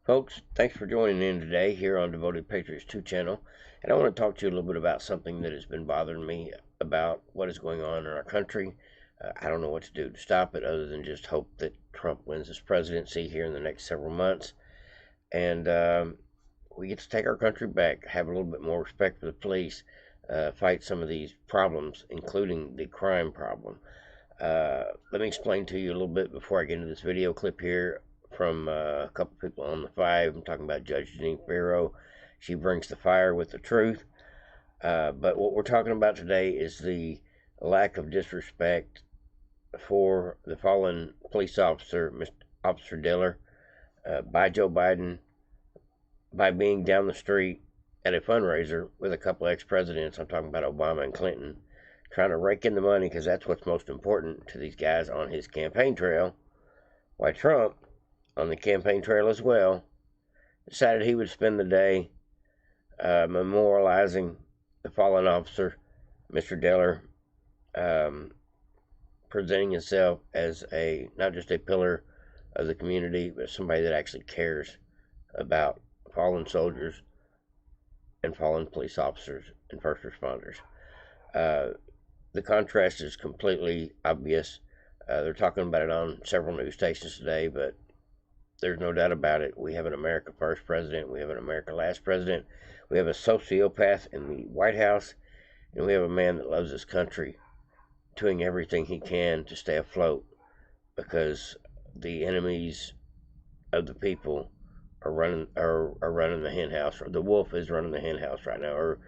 Folks, thanks for joining in today here on Devoted Patriots 2 channel. And I want to talk to you a little bit about something that has been bothering me about what is going on in our country. I don't know what to do to stop it other than just hope that Trump wins his presidency here in the next several months. And we get to take our country back, have a little bit more respect for the police, fight some of these problems, including the crime problem. Let me explain to you a little bit before I get into this video clip here from a couple people on the 5. I'm talking about Judge Jeanine Pirro. She brings the fire with the truth. But what we're talking about today is the lack of disrespect for the fallen police officer, Mr. Officer Diller, by Joe Biden, by being down the street at a fundraiser with a couple ex-presidents. I'm talking about Obama and Clinton, trying to rake in the money because that's what's most important to these guys on his campaign trail. Why Trump, on the campaign trail as well, decided he would spend the day memorializing the fallen officer, Mr. Diller, presenting himself as not just a pillar of the community, but somebody that actually cares about fallen soldiers and fallen police officers and first responders. The contrast is completely obvious. They're talking about it on several news stations today, but there's no doubt about it. We have an America First president. We have an America Last president. We have a sociopath in the White House. And we have a man that loves his country, doing everything he can to stay afloat because the enemies of the people are running the hen house, or the wolf is running the hen house right now, or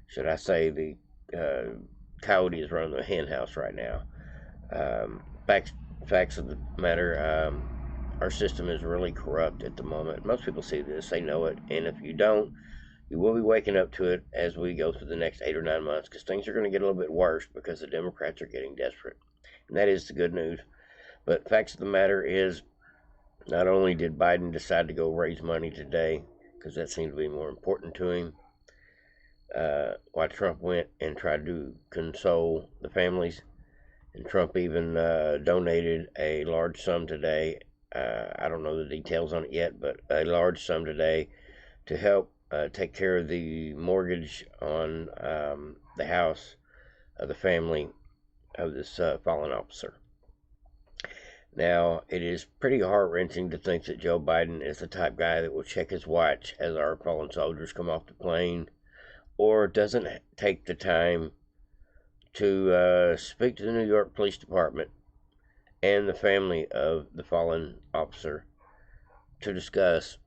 should I say the coyote is running the hen house right now. Facts of the matter, our system is really corrupt at the moment. Most people see this, they know it, and if you don't, you will be waking up to it as we go through the next 8 or 9 months, because things are going to get a little bit worse because the Democrats are getting desperate. And that is the good news. But facts of the matter is, not only did Biden decide to go raise money today, because that seemed to be more important to him, while Trump went and tried to console the families, and Trump even donated a large sum today. I don't know the details on it yet, but a large sum today to help take care of the mortgage on the house of the family of this fallen officer. Now, it is pretty heart-wrenching to think that Joe Biden is the type guy that will check his watch as our fallen soldiers come off the plane, or doesn't take the time to speak to the New York Police Department and the family of the fallen officer to discuss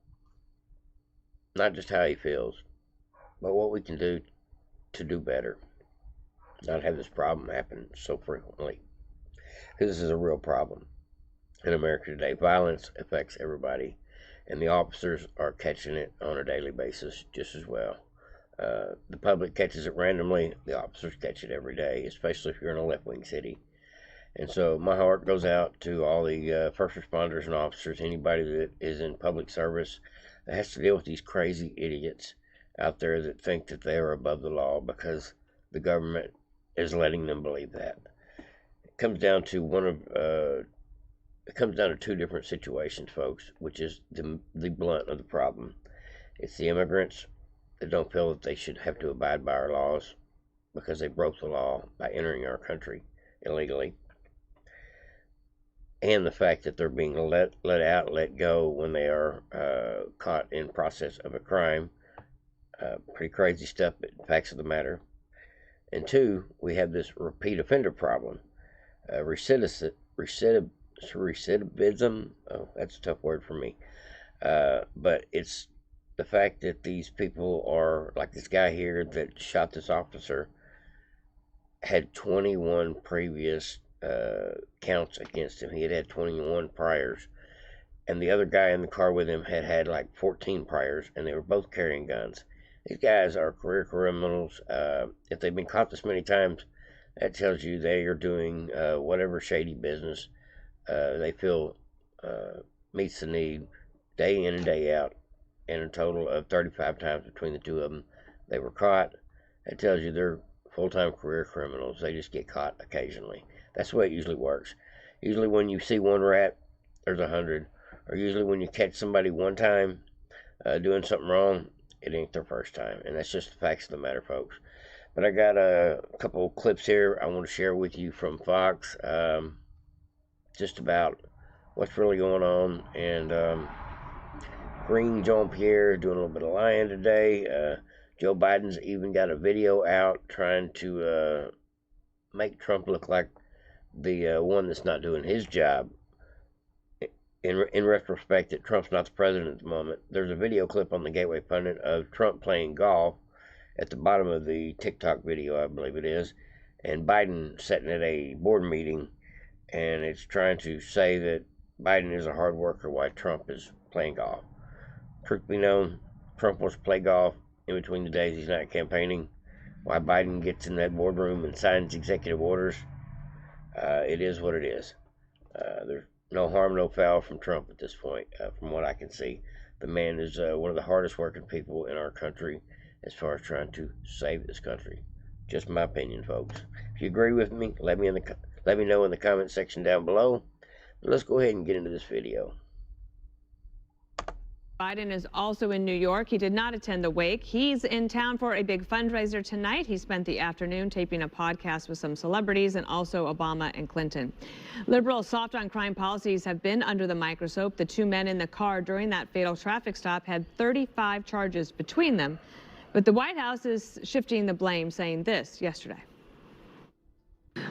not just how he feels, but what we can do to do better, not have this problem happen so frequently, because this is a real problem in America today. Violence affects everybody, and the officers are catching it on a daily basis just as well. The public catches it randomly. The officers catch it every day, especially if you're in a left-wing city. And so my heart goes out to all the first responders and officers, anybody that is in public service that has to deal with these crazy idiots out there that think that they are above the law because the government is letting them believe that. It comes down to two different situations, folks, which is the blunt of the problem. It's the immigrants that don't feel that they should have to abide by our laws because they broke the law by entering our country illegally, and the fact that they're being let go when they are caught in process of a crime. Pretty crazy stuff, but facts of the matter. And two, we have this repeat offender problem. Recidivism. Oh, that's a tough word for me. But it's the fact that these people are, like this guy here that shot this officer, had 21 previous counts against him. He had 21 priors. And the other guy in the car with him had like 14 priors, and they were both carrying guns. These guys are career criminals. If they've been caught this many times, that tells you they are doing whatever shady business they feel meets the need day in and day out. And a total of 35 times between the two of them, they were caught. That tells you they're full-time career criminals. They just get caught occasionally. That's the way it usually works. Usually when you see one rat, there's 100. Or usually when you catch somebody one time, doing something wrong, it ain't their first time. And that's just the facts of the matter, folks. But I got a couple of clips here I want to share with you from Fox, just about what's really going on. And Karine Jean-Pierre doing a little bit of lying today. Joe Biden's even got a video out trying to make Trump look like the one that's not doing his job. In retrospect, that Trump's not the president at the moment. There's a video clip on the Gateway Pundit of Trump playing golf at the bottom of the TikTok video, I believe it is, and Biden sitting at a board meeting, and it's trying to say that Biden is a hard worker while Trump is playing golf. Truth be known, Trump wants to play golf in between the days he's not campaigning, while Biden gets in that boardroom and signs executive orders. It is what it is. There's no harm, no foul from Trump at this point, from what I can see. The man is one of the hardest working people in our country as far as trying to save this country. Just my opinion, folks. If you agree with me, let me know in the comment section down below. But let's go ahead and get into this video. Biden is also in New York. He did not attend the wake. He's in town for a big fundraiser tonight. He spent the afternoon taping a podcast with some celebrities and also Obama and Clinton. Liberal soft on crime policies have been under the microscope. The two men in the car during that fatal traffic stop had 35 charges between them. But the White House is shifting the blame, saying this yesterday.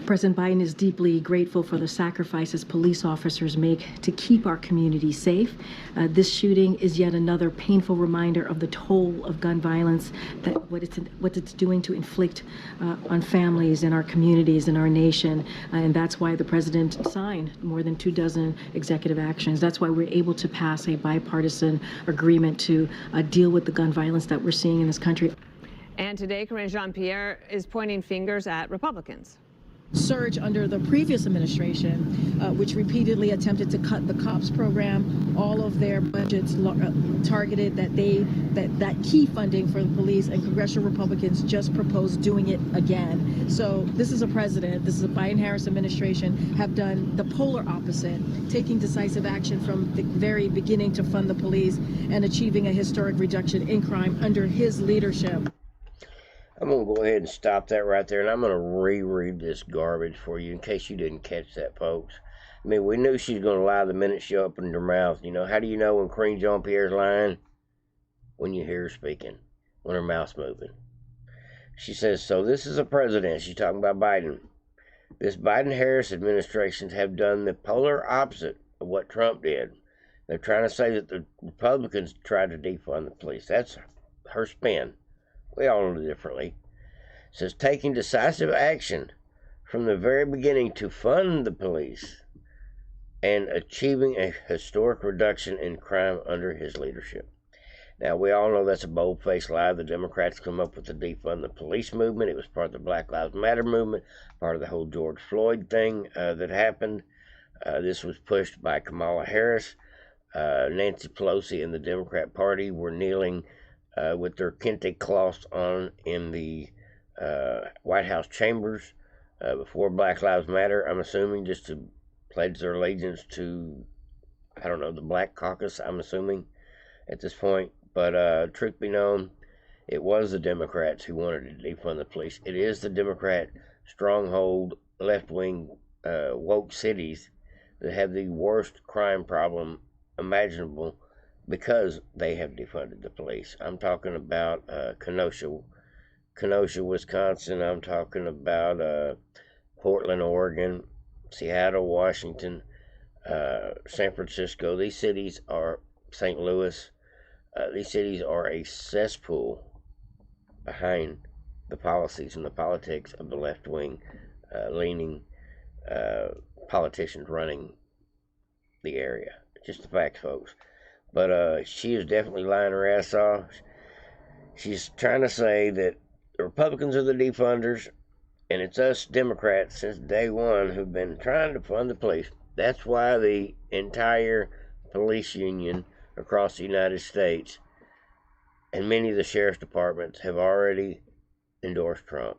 President Biden is deeply grateful for the sacrifices police officers make to keep our communities safe. This shooting is yet another painful reminder of the toll of gun violence, that what it's doing to inflict on families in our communities and our nation. And that's why the president signed more than 24 executive actions. That's why we're able to pass a bipartisan agreement to deal with the gun violence that we're seeing in this country. And today, Karine Jean-Pierre is pointing fingers at Republicans. Surge under the previous administration, which repeatedly attempted to cut the COPS program, all of their budgets targeted that key funding for the police, and congressional Republicans just proposed doing it again. So this is a Biden-Harris administration have done the polar opposite, taking decisive action from the very beginning to fund the police and achieving a historic reduction in crime under his leadership. I'm going to go ahead and stop that right there, and I'm going to reread this garbage for you in case you didn't catch that, folks. I mean, we knew she was going to lie the minute she opened her mouth. You know, how do you know when Karine Jean-Pierre's lying? When you hear her speaking, when her mouth's moving. She says, so this is a president. She's talking about Biden. This Biden-Harris administrations have done the polar opposite of what Trump did. They're trying to say that the Republicans tried to defund the police. That's her spin. We all know differently. It says taking decisive action from the very beginning to fund the police and achieving a historic reduction in crime under his leadership. Now, we all know that's a bold-faced lie. The Democrats come up with the defund the police movement. It was part of the Black Lives Matter movement, part of the whole George Floyd thing that happened. This was pushed by Kamala Harris. Nancy Pelosi and the Democrat Party were kneeling with their kente cloths on in the White House chambers before Black Lives Matter, I'm assuming, just to pledge their allegiance to, I don't know, the Black Caucus, I'm assuming, at this point. But truth be known, it was the Democrats who wanted to defund the police. It is the Democrat stronghold, left-wing, woke cities that have the worst crime problem imaginable, because they have defunded the police. I'm talking about Kenosha, Wisconsin. I'm talking about Portland, Oregon, Seattle, Washington, San Francisco. These cities are, St. Louis. These cities are a cesspool behind the policies and the politics of the left-wing leaning politicians running the area. Just the facts, folks. But she is definitely lying her ass off. She's trying to say that the Republicans are the defunders, and it's us Democrats since day one who've been trying to fund the police. That's why the entire police union across the United States and many of the sheriff's departments have already endorsed Trump.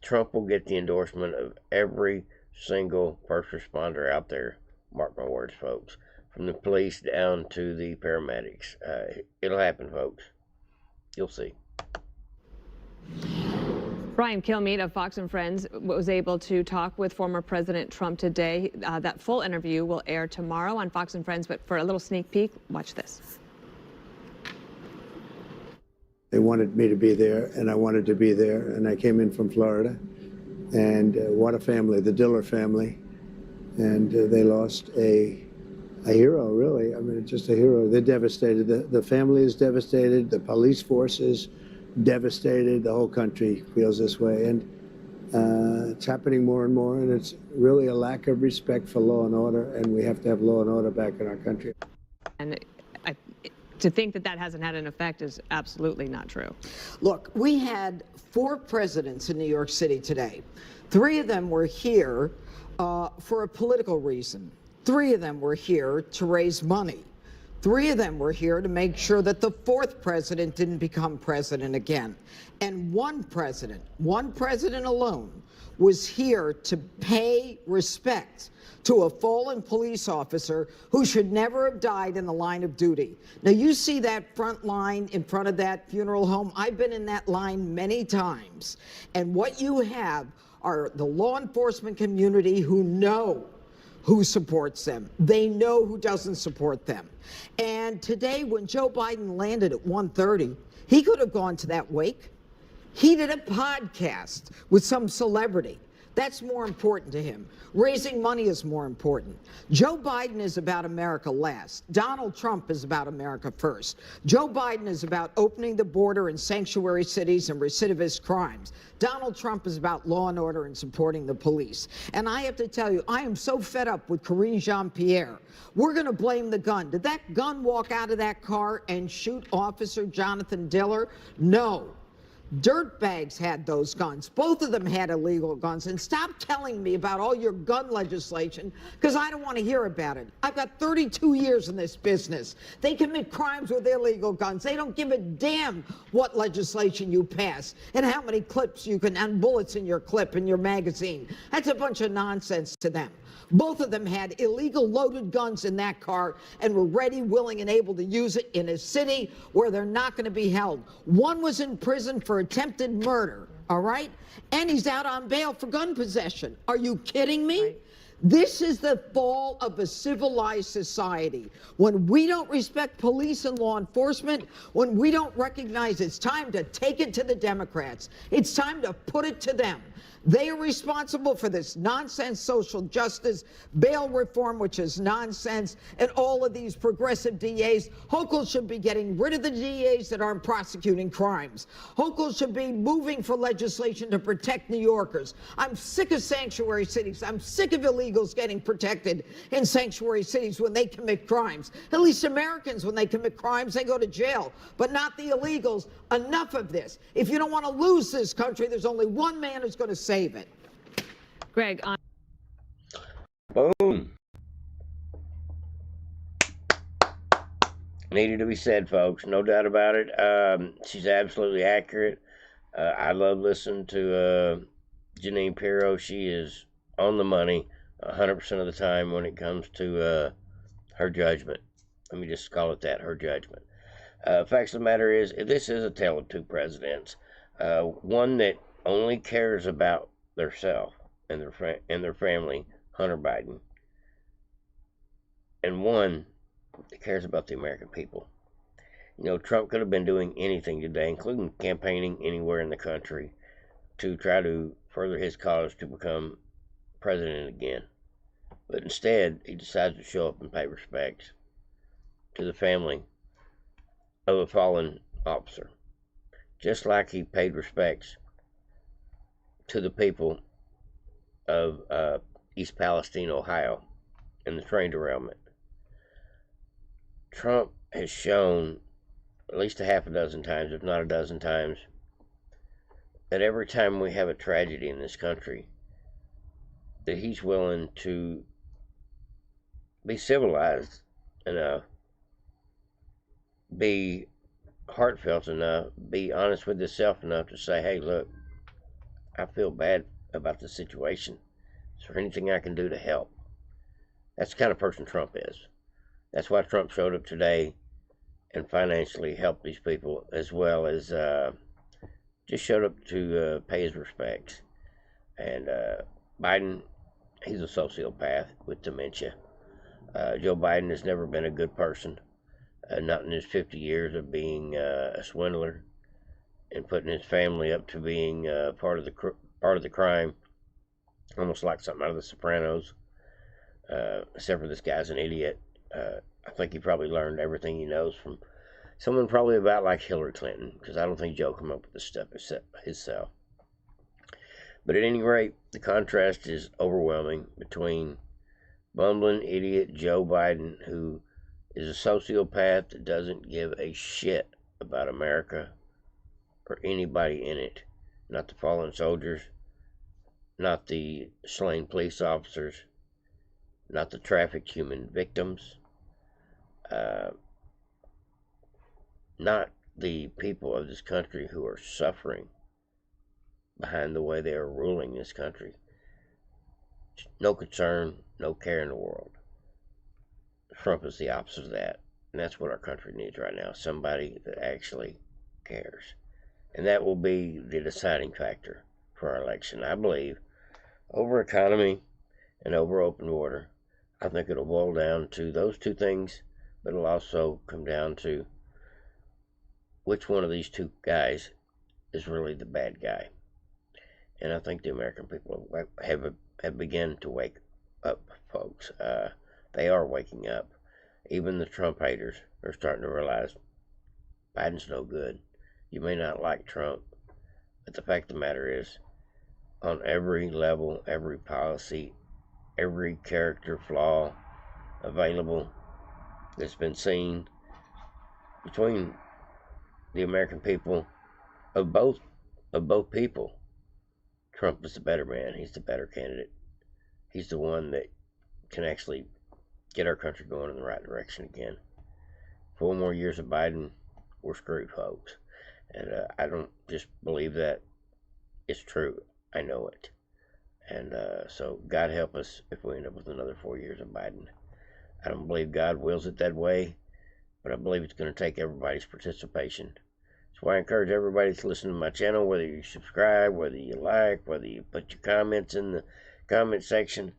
Trump will get the endorsement of every single first responder out there. Mark my words, folks. from the police down to the paramedics. It'll happen, folks. You'll see. Brian Kilmeade of Fox and Friends was able to talk with former President Trump today. That full interview will air tomorrow on Fox and Friends, but for a little sneak peek, watch this. They wanted me to be there, and I wanted to be there, and I came in from Florida. And what a family, the Diller family. And they lost a hero, really. I mean, just a hero. They're devastated. The family is devastated. The police force is devastated. The whole country feels this way. And it's happening more and more, and it's really a lack of respect for law and order, and we have to have law and order back in our country. And to think that that hasn't had an effect is absolutely not true. Look, we had 4 presidents in New York City today. 3 of them were here for a political reason. 3 of them were here to raise money. 3 of them were here to make sure that the 4th president didn't become president again. And one president alone, was here to pay respect to a fallen police officer who should never have died in the line of duty. Now, you see that front line in front of that funeral home. I've been in that line many times. And what you have are the law enforcement community who know who supports them. They know who doesn't support them. And today, when Joe Biden landed at 1:30, he could have gone to that wake. He did a podcast with some celebrity. That's more important to him. Raising money is more important. Joe Biden is about America last. Donald Trump is about America first. Joe Biden is about opening the border in sanctuary cities and recidivist crimes. Donald Trump is about law and order and supporting the police. And I have to tell you, I am so fed up with Karine Jean-Pierre. We're going to blame the gun. Did that gun walk out of that car and shoot Officer Jonathan Diller? No. Dirtbags had those guns. Both of them had illegal guns. And stop telling me about all your gun legislation, because I don't want to hear about it. I've got 32 years in this business. They commit crimes with illegal guns. They don't give a damn what legislation you pass and how many clips you can, and bullets in your clip in your magazine. That's a bunch of nonsense to them. Both of them had illegal loaded guns in that car and were ready, willing, and able to use it in a city where they're not going to be held. One was in prison for attempted murder, all right? And he's out on bail for gun possession. Are you kidding me? Right. This is the fall of a civilized society. When we don't respect police and law enforcement, when we don't recognize it's time to take it to the Democrats, it's time to put it to them. They are responsible for this nonsense social justice, bail reform, which is nonsense, and all of these progressive DAs. Hochul should be getting rid of the DAs that aren't prosecuting crimes. Hochul should be moving for legislation to protect New Yorkers. I'm sick of sanctuary cities. I'm sick of illegals getting protected in sanctuary cities when they commit crimes. At least Americans, when they commit crimes, they go to jail, but not the illegals. Enough of this. If you don't want to lose this country, there's only one man who's going to save it. Greg, Boom. Needed to be said, folks. No doubt about it. She's absolutely accurate. I love listening to Jeanine Pirro. She is on the money 100% of the time when it comes to her judgment. Let me just call it that, her judgment. Facts of the matter is, this is a tale of 2 presidents. One that only cares about theirself and their family, Hunter Biden, and one that cares about the American people. You know, Trump could have been doing anything today, including campaigning anywhere in the country, to try to further his cause to become president again. But instead, he decides to show up and pay respects to the family of a fallen officer, just like he paid respects to the people of East Palestine, Ohio, and the train derailment. Trump has shown at least a half a dozen times, if not a dozen times, that every time we have a tragedy in this country, that he's willing to be civilized enough, be heartfelt enough, be honest with himself enough to say, hey, look, I feel bad about the situation. Is there anything I can do to help? That's the kind of person Trump is. That's why Trump showed up today and financially helped these people, as well as just showed up to pay his respects. And Biden, he's a sociopath with dementia. Joe Biden has never been a good person, not in his 50 years of being a swindler and putting his family up to being part of the crime, almost like something out of The Sopranos. Except for this guy's an idiot. I think he probably learned everything he knows from someone probably about like Hillary Clinton, because I don't think Joe came up with this stuff himself. But at any rate, the contrast is overwhelming between bumbling idiot Joe Biden, who is a sociopath that doesn't give a shit about America or anybody in it. Not the fallen soldiers, not the slain police officers, not the trafficked human victims, not the people of this country who are suffering behind the way they are ruling this country. No concern, no care in the world. Trump is the opposite of that, and that's what our country needs right now, somebody that actually cares. And that will be the deciding factor for our election, I believe, over economy and over open border. I think it'll boil down to those two things, but it'll also come down to which one of these two guys is really the bad guy. And I think the American people have begun to wake up, folks. They are waking up. Even the Trump haters are starting to realize Biden's no good. You may not like Trump, but the fact of the matter is, on every level, every policy, every character flaw available that's been seen between the American people of both people, Trump is the better man. He's the better candidate. He's the one that can actually get our country going in the right direction again. 4 more years of Biden, we're screwed, folks. And I don't just believe that. It's true. I know it. And so God help us if we end up with another 4 years of Biden. I don't believe God wills it that way, but I believe it's going to take everybody's participation. That's why I encourage everybody to listen to my channel, whether you subscribe, whether you like, whether you put your comments in the comment section.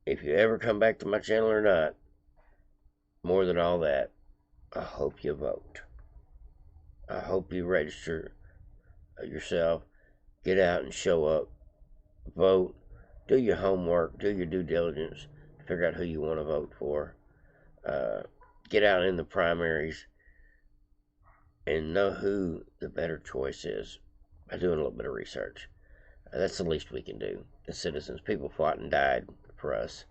If you ever come back to my channel or not, more than all that, I hope you vote. I hope you register yourself, get out and show up, vote, do your homework, do your due diligence, figure out who you want to vote for, get out in the primaries, and know who the better choice is by doing a little bit of research. That's the least we can do as citizens. People fought and died for us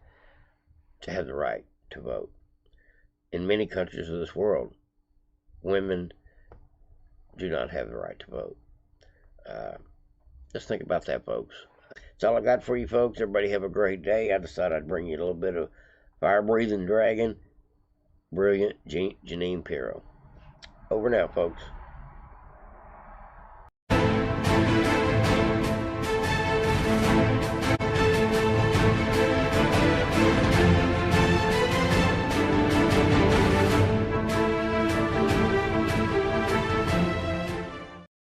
to have the right to vote. In many countries of this world, women do not have the right to vote. Just think about that, folks. That's all I got for you, folks. Everybody have a great day. I decided I'd bring you a little bit of fire-breathing dragon, brilliant Jeanine Pirro. Over now, folks.